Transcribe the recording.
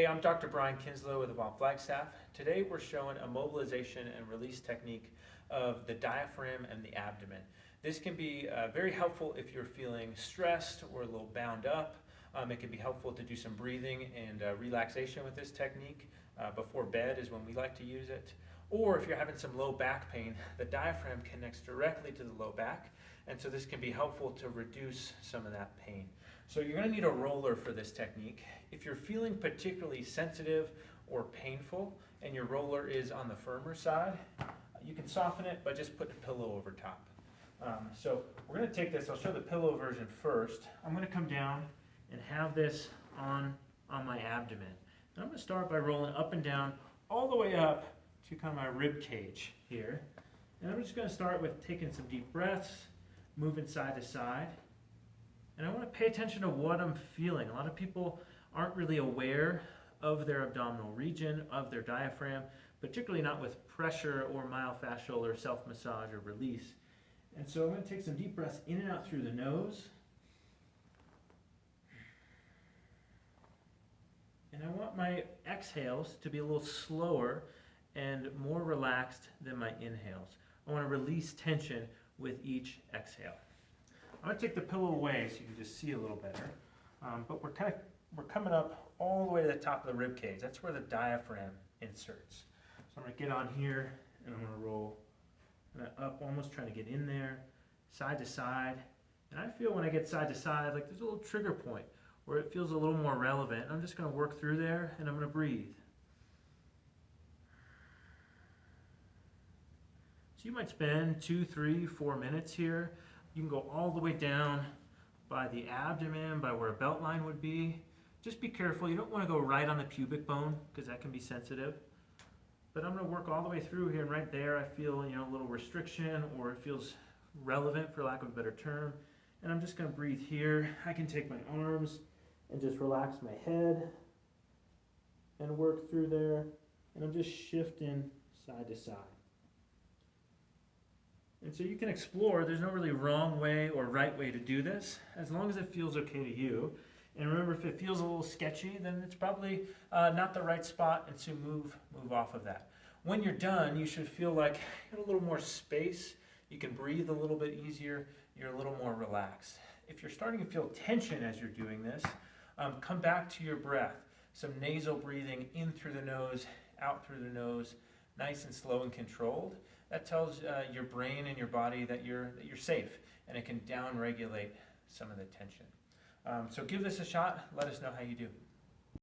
Hey, I'm Dr. Brian Kinslow with Avant Flagstaff. Today we're showing a mobilization and release technique of the diaphragm and the abdomen. This can be very helpful if you're feeling stressed or a little bound up. It can be helpful to do some breathing and relaxation with this technique. Before bed is when we like to use it. Or if you're having some low back pain, the diaphragm connects directly to the low back, and so this can be helpful to reduce some of that pain. So you're going to need a roller for this technique. If you're feeling particularly sensitive or painful and your roller is on the firmer side, you can soften it by just putting a pillow over top. So we're going to take this, I'll show the pillow version first. I'm going to come down and have this on my abdomen. And I'm going to start by rolling up and down all the way up to kind of my rib cage here. And I'm just going to start with taking some deep breaths, moving side to side. And I want to pay attention to what I'm feeling. A lot of people aren't really aware of their abdominal region, of their diaphragm, particularly not with pressure or myofascial or self-massage or release. And so I'm going to take some deep breaths in and out through the nose. And I want my exhales to be a little slower and more relaxed than my inhales. I want to release tension with each exhale. I'm going to take the pillow away so you can just see a little better. But we're coming up all the way to the top of the rib cage. That's where the diaphragm inserts. So I'm going to get on here and I'm going to roll up, almost trying to get in there, side to side. And I feel when I get side to side, like there's a little trigger point where it feels a little more relevant. I'm just going to work through there and I'm going to breathe. So you might spend 2, 3, 4 minutes here. You can go all the way down by the abdomen, by where a belt line would be. Just be careful. You don't want to go right on the pubic bone because that can be sensitive. But I'm going to work all the way through here, and right there I feel a little restriction, or it feels relevant for lack of a better term. And I'm just going to breathe here. I can take my arms and just relax my head and work through there. And I'm just shifting side to side. And so you can explore, there's no really wrong way or right way to do this, as long as it feels okay to you. And remember, if it feels a little sketchy, then it's probably not the right spot, and so move off of that. When you're done, you should feel like you have a little more space, you can breathe a little bit easier, you're a little more relaxed. If you're starting to feel tension as you're doing this, come back to your breath. Some nasal breathing in through the nose, out through the nose, nice and slow and controlled. That tells your brain and your body that you're safe, and it can down-regulate some of the tension. So give this a shot. Let us know how you do.